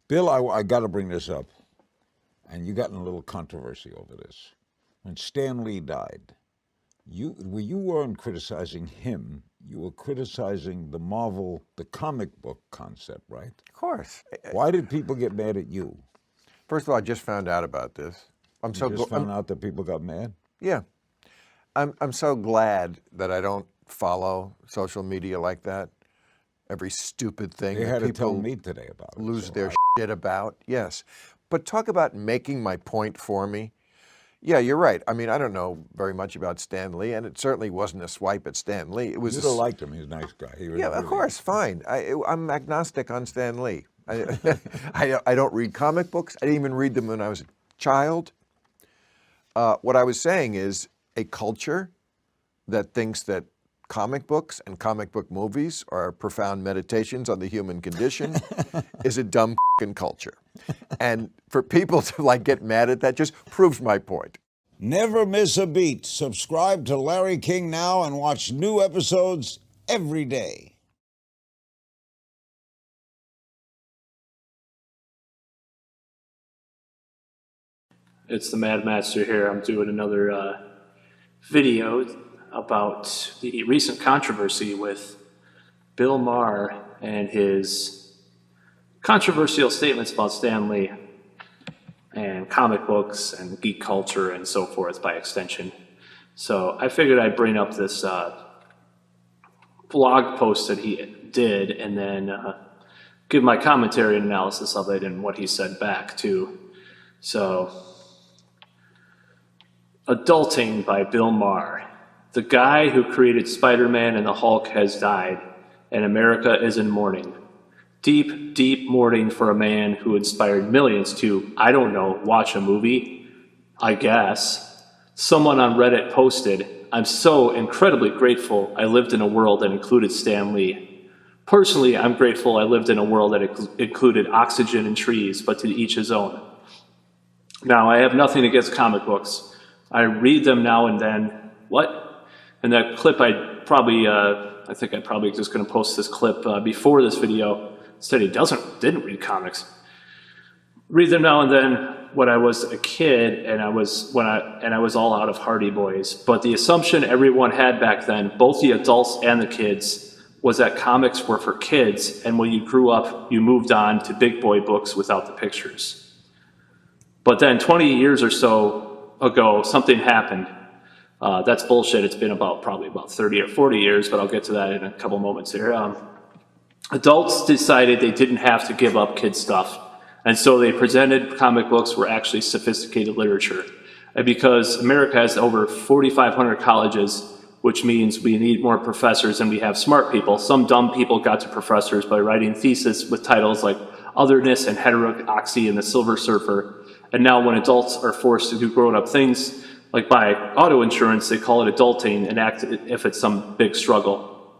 Bill, I got to bring this up, and you got in a little controversy over this. When Stan Lee died, you weren't criticizing him. You were criticizing the Marvel, the comic book concept, right? Of course. Why did people get mad at you? First of all, I just found out about this. You just found out that people got mad? Yeah. I'm so glad that I don't follow social media like that. Every stupid thing They that had to people tell me today about it. lose so their shit about. Yes. But talk about making my point for me. Yeah, you're right. I mean, I don't know very much about Stan Lee, and it certainly wasn't a swipe at Stan Lee. It was You'd have liked him. He's a nice guy. He was yeah, of really course, fine. I'm agnostic on Stan Lee. I don't read comic books. I didn't even read them when I was a child. What I was saying is a culture that thinks that comic books and comic book movies are profound meditations on the human condition is a dumb fucking culture. And for people to like get mad at that just proves my point. Never miss a beat. Subscribe to Larry King now and watch new episodes every day. It's the Mad Master here. I'm doing another video about the recent controversy with Bill Maher and his controversial statements about Stan Lee and comic books and geek culture and so forth by extension. So I figured I'd bring up this blog post that he did and then give my commentary and analysis of it and what he said back too. So, Adulting by Bill Maher. The guy who created Spider-Man and the Hulk has died, and America is in mourning. Deep, deep mourning for a man who inspired millions to, I don't know, watch a movie? I guess. Someone on Reddit posted, I'm so incredibly grateful I lived in a world that included Stan Lee. Personally, I'm grateful I lived in a world that included oxygen and trees, but to each his own. Now, I have nothing against comic books. I read them now and then. What? And that clip I think I'm probably just going to post this clip before this video. Said he didn't read comics. Read them now and then when I was a kid, and I was all out of Hardy Boys. But the assumption everyone had back then, both the adults and the kids, was that comics were for kids, and when you grew up, you moved on to big boy books without the pictures. But then 20 years or so ago, something happened. That's bullshit. It's been probably about 30 or 40 years, but I'll get to that in a couple moments here. Adults decided they didn't have to give up kid stuff, and so they presented comic books were actually sophisticated literature. And because America has over 4,500 colleges, which means we need more professors than we have smart people, some dumb people got to professors by writing theses with titles like Otherness and Heterodoxy and the Silver Surfer. And now when adults are forced to do grown-up things, like buy auto insurance, they call it adulting and act if it's some big struggle.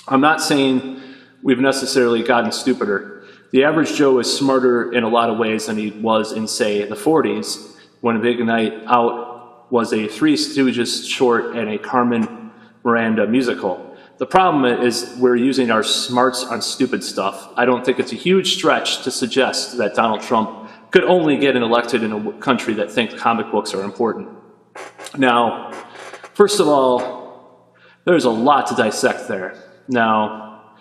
I'm not saying we've necessarily gotten stupider. The average Joe is smarter in a lot of ways than he was in, say, the 40s, when A Big Night Out was a Three Stooges short and a Carmen Miranda musical. The problem is we're using our smarts on stupid stuff. I don't think it's a huge stretch to suggest that Donald Trump could only get elected in a country that thinks comic books are important. Now, first of all, there's a lot to dissect there. Now,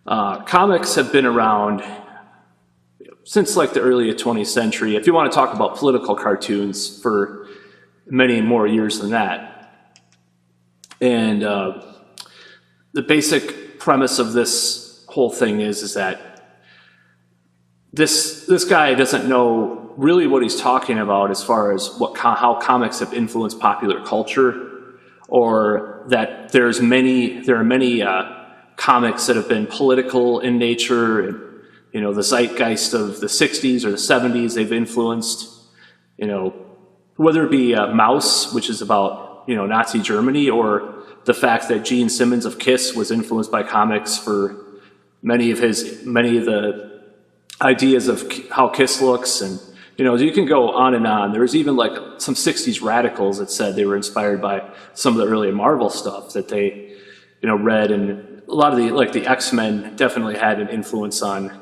comics have been around since like the early 20th century. If you want to talk about political cartoons, for many more years than that. And the basic premise of this whole thing is that this guy doesn't know really what he's talking about as far as how comics have influenced popular culture, or that there are many comics that have been political in nature, and the zeitgeist of the 60s or the 70s they've influenced, whether it be Mouse, which is about Nazi Germany, or the fact that Gene Simmons of Kiss was influenced by comics for many of the ideas of how Kiss looks, and you can go on and on. There was even like some 60s radicals that said they were inspired by some of the early Marvel stuff that they read, and a lot of the X-Men definitely had an influence on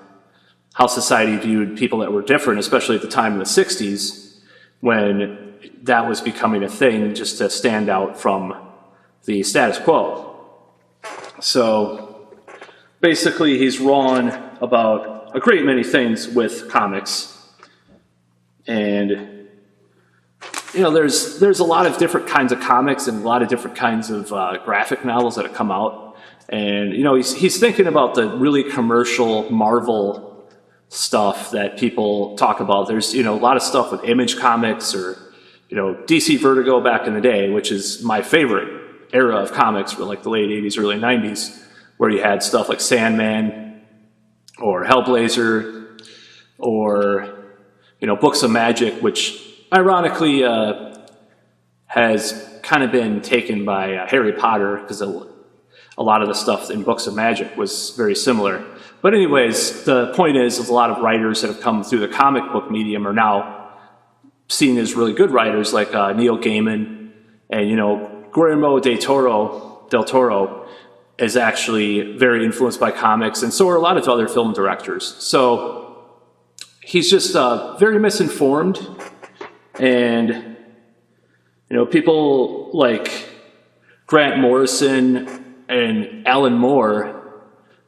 how society viewed people that were different, especially at the time in the 60s, when that was becoming a thing just to stand out from the status quo. So basically, he's wrong about a great many things with comics. And there's a lot of different kinds of comics and a lot of different kinds of graphic novels that have come out. And, he's thinking about the really commercial Marvel stuff that people talk about. There's, a lot of stuff with Image Comics or, DC Vertigo back in the day, which is my favorite era of comics for like the late 80s, early 90s, where you had stuff like Sandman or Hellblazer or, Books of Magic, which ironically has kind of been taken by Harry Potter, because a lot of the stuff in Books of Magic was very similar. But anyways, the point is a lot of writers that have come through the comic book medium are now seen as really good writers, like Neil Gaiman, and Guillermo del Toro is actually very influenced by comics, and so are a lot of other film directors. So he's just very misinformed. And, people like Grant Morrison and Alan Moore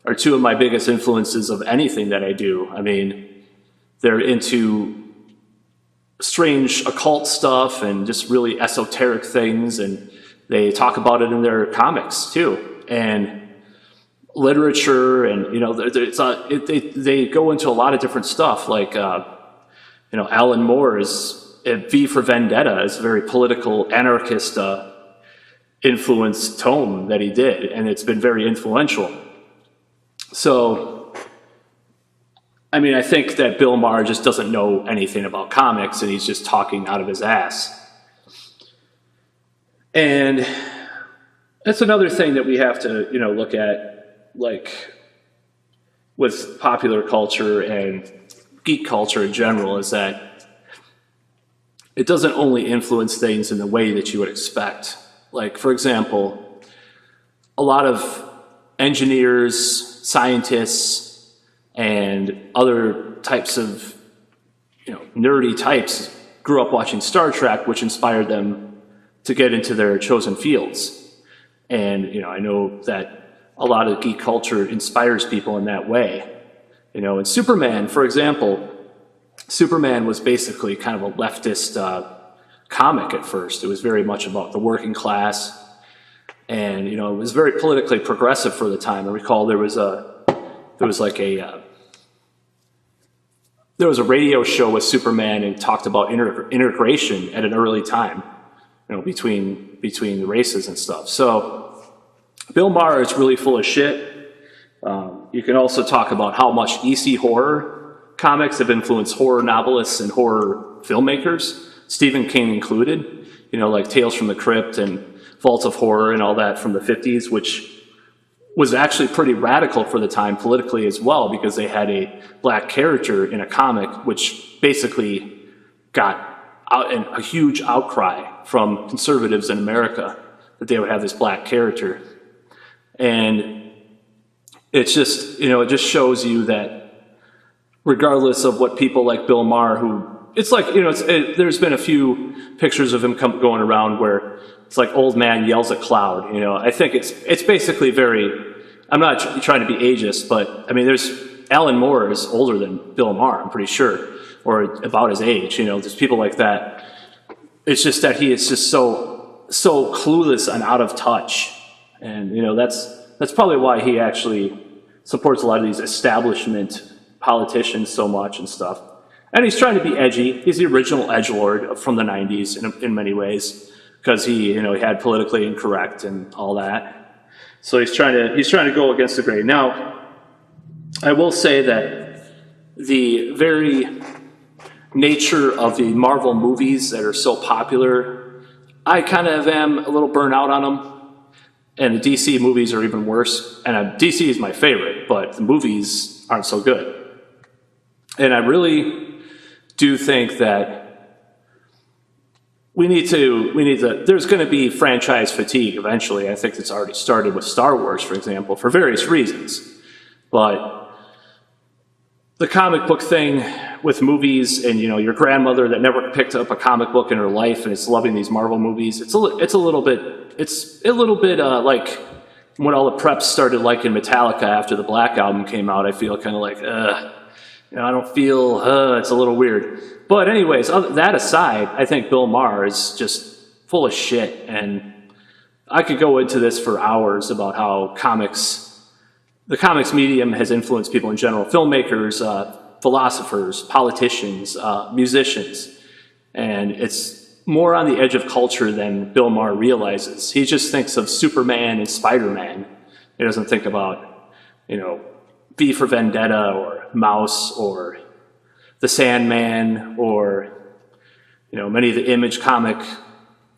are two of my biggest influences of anything that I do. I mean, they're into strange occult stuff and just really esoteric things, and they talk about it in their comics too, and literature, and they go into a lot of different stuff. Like Alan Moore is V for Vendetta is a very political anarchist influenced tome that he did, and it's been very influential. So I think that Bill Maher just doesn't know anything about comics, and he's just talking out of his ass. And that's another thing that we have to, look at, like with popular culture and geek culture in general, is that it doesn't only influence things in the way that you would expect. Like, for example, a lot of engineers, scientists, and other types of, nerdy types grew up watching Star Trek, which inspired them to get into their chosen fields. And, I know that a lot of geek culture inspires people in that way. And Superman, for example, Superman was basically kind of a leftist comic at first. It was very much about the working class, and it was very politically progressive for the time. I recall there was a radio show with Superman, and talked about integration at an early time, between the races and stuff. So Bill Maher is really full of shit. You can also talk about how much EC horror comics have influenced horror novelists and horror filmmakers, Stephen King included, like Tales from the Crypt and Vault of Horror and all that from the 50s, which was actually pretty radical for the time politically as well, because they had a black character in a comic, which basically got a huge outcry from conservatives in America that they would have this black character. And it's just, it just shows you that regardless of what people like Bill Maher, who, it's like, there's been a few pictures of him going around where it's like old man yells at cloud. I think it's basically very, I'm not trying to be ageist, but there's, Alan Moore is older than Bill Maher, I'm pretty sure, or about his age. There's people like that. It's just that he is just so clueless and out of touch. And, that's probably why he actually supports a lot of these establishment politicians so much and stuff. And he's trying to be edgy. He's the original edgelord from the 90s in many ways, because he had politically incorrect and all that. So he's trying to go against the grain. Now, I will say that the very nature of the Marvel movies that are so popular, I kind of am a little burnt out on them. And the DC movies are even worse. And DC is my favorite, but the movies aren't so good. And I really do think that we need to, there's going to be franchise fatigue eventually. I think it's already started with Star Wars, for example, for various reasons. But the comic book thing with movies, and you know, your grandmother that never picked up a comic book in her life and is loving these Marvel movies. It's a little bit like when all the preps started liking Metallica after the Black Album came out. I feel kind of like, you know, I don't feel, it's a little weird. But anyways, that aside, I think Bill Maher is just full of shit, and I could go into this for hours about how the comics medium has influenced people in general, filmmakers, philosophers, politicians, musicians, and it's more on the edge of culture than Bill Maher realizes. He just thinks of Superman and Spider-Man. He doesn't think about, you know, V for Vendetta or Mouse or The Sandman or, you know, many of the Image comic,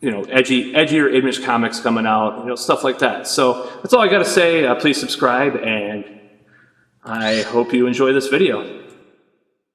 you know, edgier Image comics coming out, you know, stuff like that. So that's all I got to say. Please subscribe, and I hope you enjoy this video.